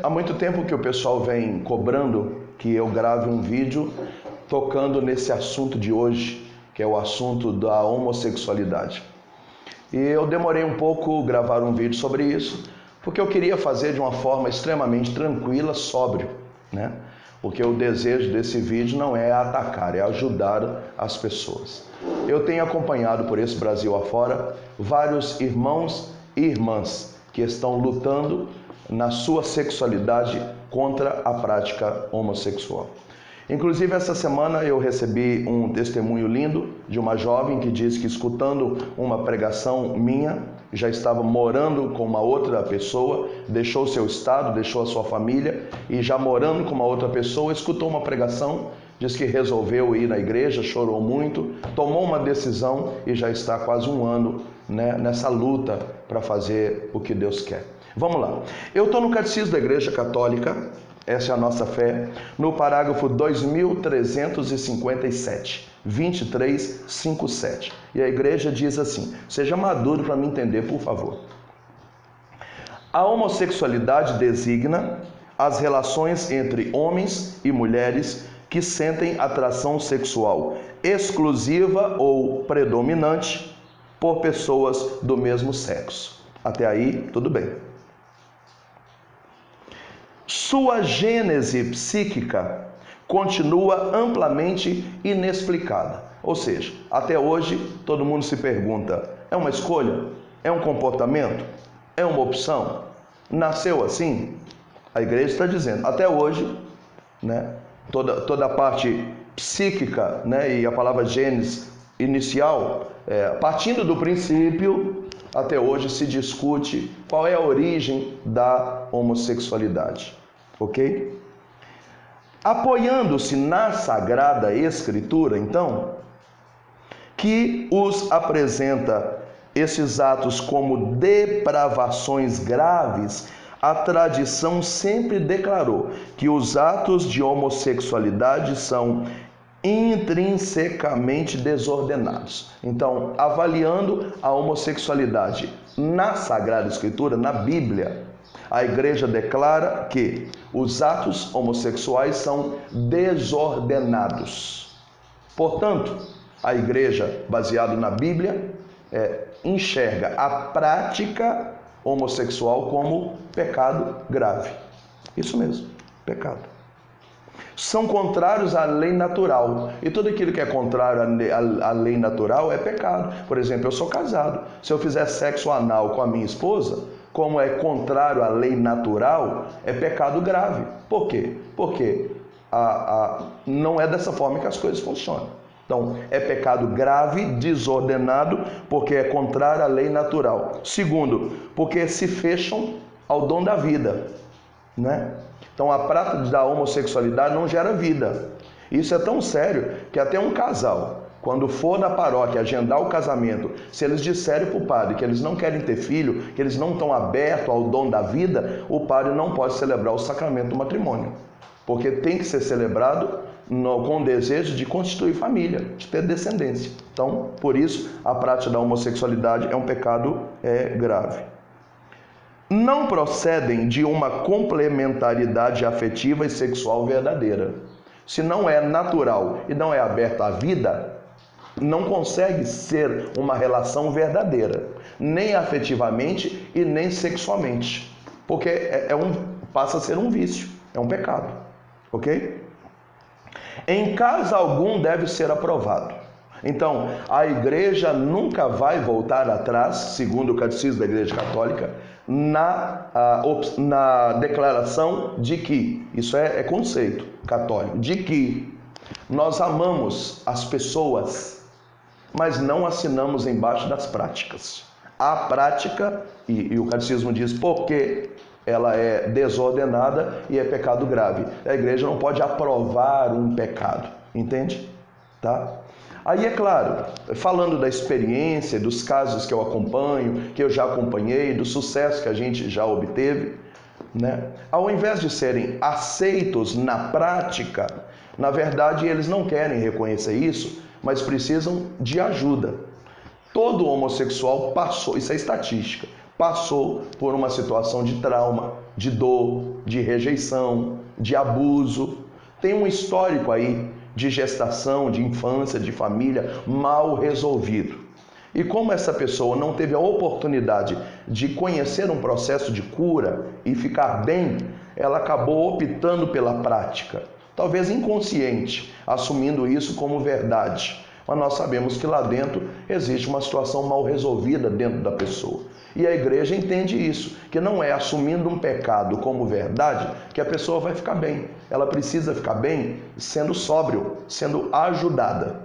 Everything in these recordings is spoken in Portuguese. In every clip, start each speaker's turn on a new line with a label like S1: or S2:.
S1: Há muito tempo que o pessoal vem cobrando que eu grave um vídeo tocando nesse assunto de hoje, que é o assunto da homossexualidade. E eu demorei um pouco gravar um vídeo sobre isso, porque eu queria fazer de uma forma extremamente tranquila, sóbrio, né? Porque o desejo desse vídeo não é atacar, é ajudar as pessoas. Eu tenho acompanhado por esse Brasil afora vários irmãos e irmãs que estão lutando na sua sexualidade contra a prática homossexual. Inclusive, essa semana eu recebi um testemunho lindo de uma jovem que diz que, escutando uma pregação minha, já estava morando com uma outra pessoa, deixou seu estado, deixou a sua família e já morando com uma outra pessoa, escutou uma pregação, diz que resolveu ir na igreja, chorou muito, tomou uma decisão e já está quase um ano, né, nessa luta para fazer o que Deus quer. Vamos lá. Eu estou no Catecismo da Igreja Católica, essa é a nossa fé, no parágrafo 2357, 2357. E a igreja diz assim, seja maduro para me entender, por favor. A homossexualidade designa as relações entre homens e mulheres que sentem atração sexual exclusiva ou predominante por pessoas do mesmo sexo. Até aí, tudo bem. Sua gênese psíquica continua amplamente inexplicada. Ou seja, até hoje todo mundo se pergunta, é uma escolha? É um comportamento? É uma opção? Nasceu assim? A igreja está dizendo, até hoje, né, toda a parte psíquica, né, e a palavra gênese inicial, partindo do princípio, até hoje se discute qual é a origem da homossexualidade, ok? Apoiando-se na Sagrada Escritura, então, que os apresenta esses atos como depravações graves, a tradição sempre declarou que os atos de homossexualidade são intrinsecamente desordenados. Então, avaliando a homossexualidade na Sagrada Escritura, na Bíblia, a igreja declara que os atos homossexuais são desordenados. Portanto, a igreja, baseada na Bíblia, enxerga a prática homossexual como pecado grave. Isso mesmo, pecado. São contrários à lei natural. E tudo aquilo que é contrário à lei natural é pecado. Por exemplo, eu sou casado. Se eu fizer sexo anal com a minha esposa, como é contrário à lei natural, é pecado grave. Por quê? Porque não é dessa forma que as coisas funcionam. Então, é pecado grave, desordenado, porque é contrário à lei natural. Segundo, porque se fecham ao dom da vida, né? Então, a prática da homossexualidade não gera vida. Isso é tão sério que até um casal, quando for na paróquia agendar o casamento, se eles disserem para o padre que eles não querem ter filho, que eles não estão abertos ao dom da vida, o padre não pode celebrar o sacramento do matrimônio. Porque tem que ser celebrado com o desejo de constituir família, de ter descendência. Então, por isso, a prática da homossexualidade é um pecado grave. Não procedem de uma complementaridade afetiva e sexual verdadeira. Se não é natural e não é aberto à vida, não consegue ser uma relação verdadeira, nem afetivamente e nem sexualmente, porque passa a ser um vício, é um pecado, ok? Em caso algum deve ser aprovado. Então, a igreja nunca vai voltar atrás, segundo o Catecismo da Igreja Católica, na declaração de que, isso é conceito católico, de que nós amamos as pessoas, mas não assinamos embaixo das práticas. A prática, e o Catecismo diz porque ela é desordenada e é pecado grave. A igreja não pode aprovar um pecado, entende? Tá? Aí, é claro, falando da experiência, dos casos que eu acompanho, que eu já acompanhei, do sucesso que a gente já obteve, né? Ao invés de serem aceitos na prática, na verdade eles não querem reconhecer isso, mas precisam de ajuda. Todo homossexual passou, isso é estatística, passou por uma situação de trauma, de dor, de rejeição, de abuso. Tem um histórico aí de gestação, de infância, de família mal resolvido. E como essa pessoa não teve a oportunidade de conhecer um processo de cura e ficar bem, ela acabou optando pela prática, talvez inconsciente, assumindo isso como verdade. Mas nós sabemos que lá dentro existe uma situação mal resolvida dentro da pessoa. E a igreja entende isso, que não é assumindo um pecado como verdade que a pessoa vai ficar bem. Ela precisa ficar bem sendo sóbrio, sendo ajudada.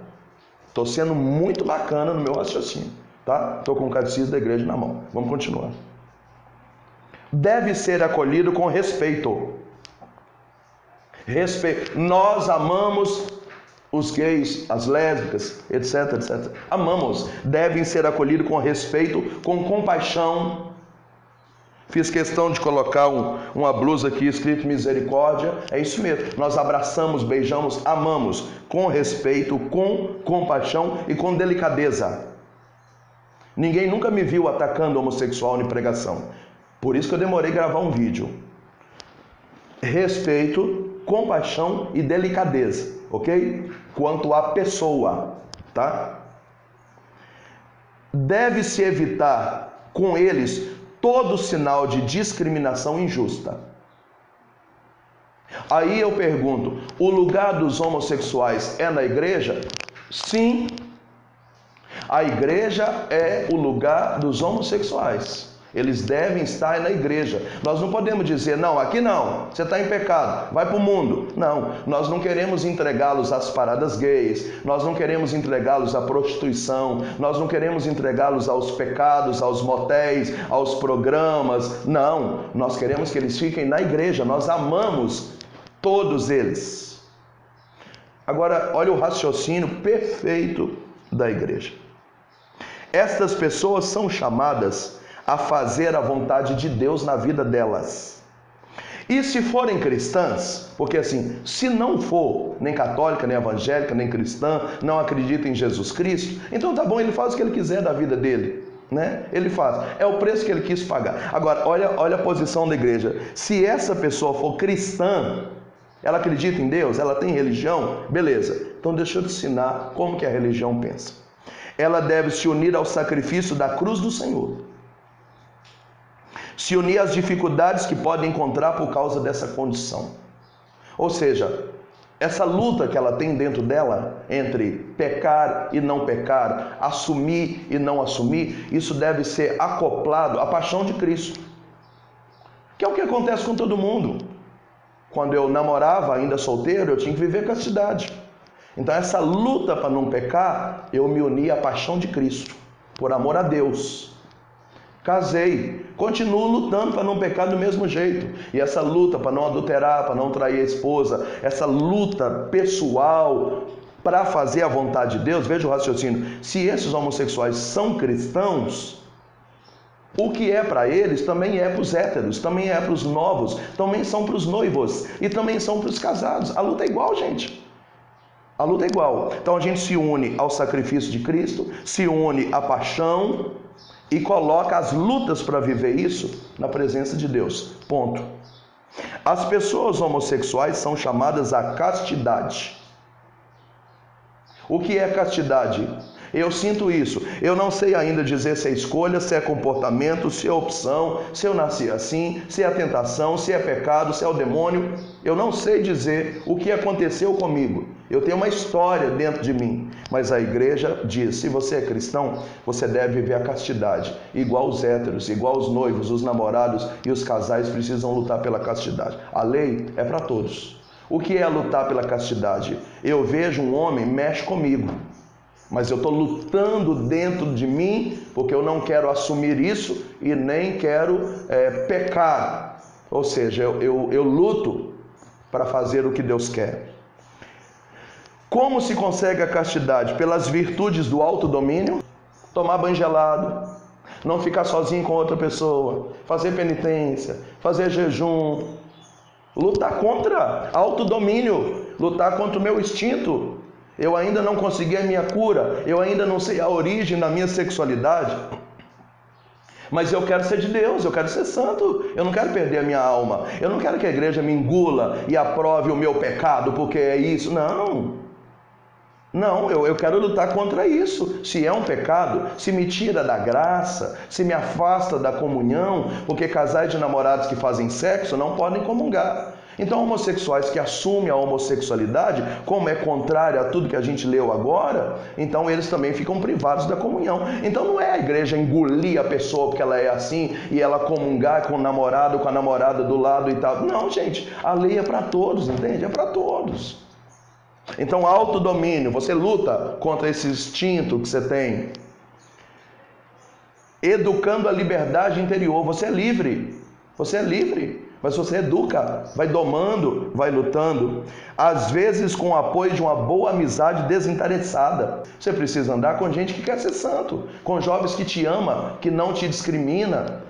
S1: Estou sendo muito bacana no meu raciocínio, tá? Estou com o catecismo da igreja na mão. Vamos continuar. Deve ser acolhido com respeito. Respeito. Nós amamos os gays, as lésbicas, etc, etc. Amamos. Devem ser acolhidos com respeito, com compaixão. Fiz questão de colocar uma blusa aqui escrito misericórdia. É isso mesmo. Nós abraçamos, beijamos, amamos com respeito, com compaixão e com delicadeza. Ninguém nunca me viu atacando homossexual em pregação. Por isso que eu demorei a gravar um vídeo. Respeito, compaixão e delicadeza, ok? Quanto à pessoa, tá? Deve-se evitar com eles todo sinal de discriminação injusta. Aí eu pergunto, o lugar dos homossexuais é na igreja? Sim. A igreja é o lugar dos homossexuais. Eles devem estar na igreja. Nós não podemos dizer, não, aqui não, você está em pecado, vai para o mundo. Não, nós não queremos entregá-los às paradas gays, nós não queremos entregá-los à prostituição, nós não queremos entregá-los aos pecados, aos motéis, aos programas. Não, nós queremos que eles fiquem na igreja, nós amamos todos eles. Agora, olha o raciocínio perfeito da igreja. Estas pessoas são chamadas a fazer a vontade de Deus na vida delas. E se forem cristãs, porque assim, se não for nem católica, nem evangélica, nem cristã, não acredita em Jesus Cristo, então tá bom, ele faz o que ele quiser da vida dele, né? Ele faz, é o preço que ele quis pagar. Agora, olha a posição da igreja. Se essa pessoa for cristã, ela acredita em Deus, ela tem religião, beleza. Então deixa eu te ensinar como que a religião pensa. Ela deve se unir ao sacrifício da cruz do Senhor. Se unir às dificuldades que podem encontrar por causa dessa condição. Ou seja, essa luta que ela tem dentro dela entre pecar e não pecar, assumir e não assumir, isso deve ser acoplado à paixão de Cristo. Que é o que acontece com todo mundo. Quando eu namorava, ainda solteiro, eu tinha que viver castidade. Então essa luta para não pecar, eu me uni à paixão de Cristo, por amor a Deus. Casei, continuo lutando para não pecar do mesmo jeito. E essa luta para não adulterar, para não trair a esposa, essa luta pessoal para fazer a vontade de Deus, veja o raciocínio. Se esses homossexuais são cristãos, o que é para eles também é para os héteros, também é para os novos, também são para os noivos e também são para os casados. A luta é igual, gente. A luta é igual. Então a gente se une ao sacrifício de Cristo, se une à paixão e coloca as lutas para viver isso na presença de Deus. Ponto. As pessoas homossexuais são chamadas à castidade. O que é castidade? Eu sinto isso. Eu não sei ainda dizer se é escolha, se é comportamento, se é opção, se eu nasci assim, se é tentação, se é pecado, se é o demônio. Eu não sei dizer o que aconteceu comigo. Eu tenho uma história dentro de mim. Mas a igreja diz, se você é cristão, você deve viver a castidade. Igual os héteros, igual os noivos, os namorados e os casais precisam lutar pela castidade. A lei é para todos. O que é lutar pela castidade? Eu vejo um homem, mexe comigo. Mas eu estou lutando dentro de mim, porque eu não quero assumir isso e nem quero pecar. Ou seja, eu luto para fazer o que Deus quer. Como se consegue a castidade? Pelas virtudes do autodomínio, tomar banho gelado, não ficar sozinho com outra pessoa, fazer penitência, fazer jejum, lutar contra autodomínio, lutar contra o meu instinto. Eu ainda não consegui a minha cura, eu ainda não sei a origem da minha sexualidade. Mas eu quero ser de Deus, eu quero ser santo, eu não quero perder a minha alma, eu não quero que a igreja me engula e aprove o meu pecado, porque é isso. Não, eu quero lutar contra isso. Se é um pecado, se me tira da graça, se me afasta da comunhão, porque casais de namorados que fazem sexo não podem comungar. Então, homossexuais que assumem a homossexualidade, como é contrário a tudo que a gente leu agora, então eles também ficam privados da comunhão. Então não é a igreja engolir a pessoa porque ela é assim e ela comungar com o namorado, com a namorada do lado e tal. Não, gente, a lei é para todos, entende? É para todos. Então, autodomínio, você luta contra esse instinto que você tem. Educando a liberdade interior, você é livre. Você é livre. Mas você educa, vai domando, vai lutando, às vezes com o apoio de uma boa amizade desinteressada. Você precisa andar com gente que quer ser santo, com jovens que te ama, que não te discrimina,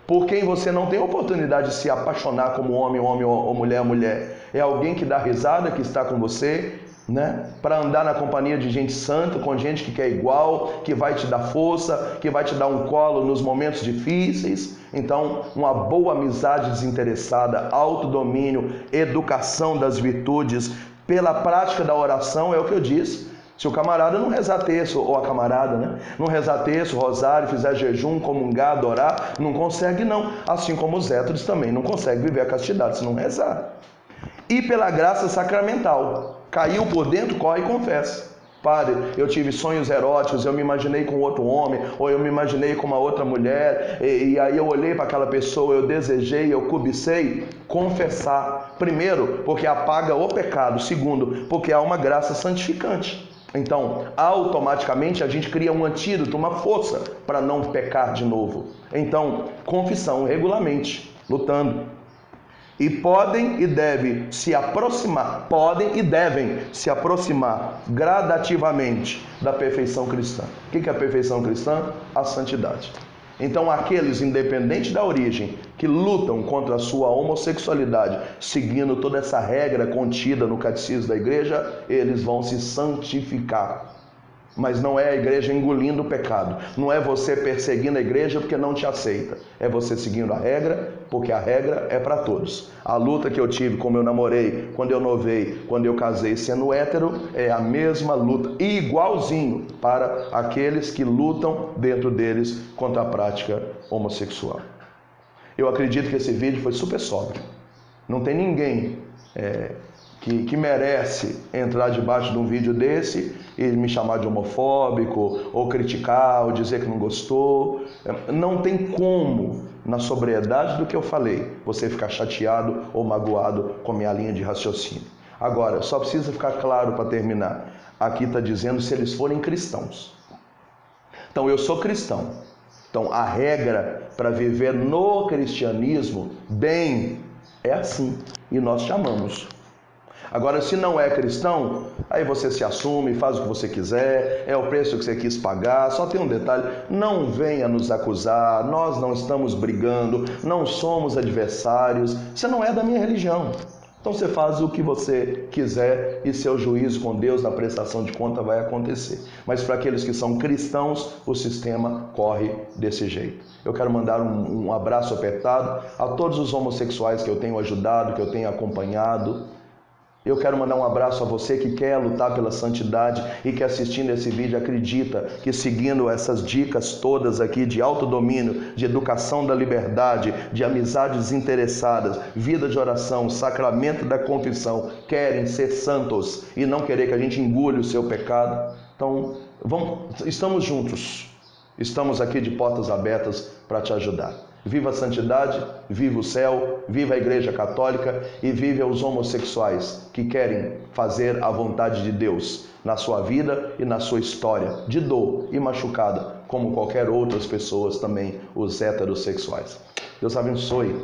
S1: por quem você não tem oportunidade de se apaixonar como homem ou mulher. É alguém que dá risada, que está com você, né? Para andar na companhia de gente santa, com gente que quer igual, que vai te dar força, que vai te dar um colo nos momentos difíceis. Então, uma boa amizade desinteressada, autodomínio, educação das virtudes, pela prática da oração, é o que eu disse. Se o camarada não rezar terço, ou a camarada, né? Não rezar terço, rosário, fizer jejum, comungar, adorar, não consegue não. Assim como os héteros também não conseguem viver a castidade se não rezar. E pela graça sacramental. Caiu por dentro, corre e confessa. Padre, eu tive sonhos eróticos, eu me imaginei com outro homem, ou eu me imaginei com uma outra mulher, e aí eu olhei para aquela pessoa, eu desejei, eu cobicei. Confessar. Primeiro, porque apaga o pecado. Segundo, porque há uma graça santificante. Então, automaticamente a gente cria um antídoto, uma força para não pecar de novo. Então, confissão regularmente, lutando. E podem e devem se aproximar gradativamente da perfeição cristã. O que é a perfeição cristã? A santidade. Então aqueles, independente da origem, que lutam contra a sua homossexualidade, seguindo toda essa regra contida no catecismo da igreja, eles vão se santificar. Mas não é a igreja engolindo o pecado. Não é você perseguindo a igreja porque não te aceita. É você seguindo a regra, porque a regra é para todos. A luta que eu tive, como eu namorei, quando eu novei, quando eu casei sendo hétero, é a mesma luta, igualzinho para aqueles que lutam dentro deles contra a prática homossexual. Eu acredito que esse vídeo foi super sóbrio. Não tem ninguém que merece entrar debaixo de um vídeo desse e me chamar de homofóbico, ou criticar, ou dizer que não gostou. Não tem como, na sobriedade do que eu falei, você ficar chateado ou magoado com a minha linha de raciocínio. Agora, só precisa ficar claro para terminar. Aqui está dizendo se eles forem cristãos. Então, eu sou cristão. Então, a regra para viver no cristianismo bem é assim. E nós chamamos. Agora, se não é cristão, aí você se assume, faz o que você quiser, é o preço que você quis pagar. Só tem um detalhe, não venha nos acusar, nós não estamos brigando, não somos adversários, você não é da minha religião. Então você faz o que você quiser e seu juízo com Deus na prestação de conta vai acontecer. Mas para aqueles que são cristãos, o sistema corre desse jeito. Eu quero mandar um abraço apertado a todos os homossexuais que eu tenho ajudado, que eu tenho acompanhado. Eu quero mandar um abraço a você que quer lutar pela santidade e que assistindo esse vídeo acredita que seguindo essas dicas todas aqui de autodomínio, de educação da liberdade, de amizades interessadas, vida de oração, sacramento da confissão, querem ser santos e não querer que a gente engule o seu pecado. Então, estamos juntos. Estamos aqui de portas abertas para te ajudar. Viva a santidade, viva o céu, viva a Igreja Católica e viva os homossexuais que querem fazer a vontade de Deus na sua vida e na sua história, de dor e machucada, como qualquer outras pessoas também, os heterossexuais. Deus abençoe.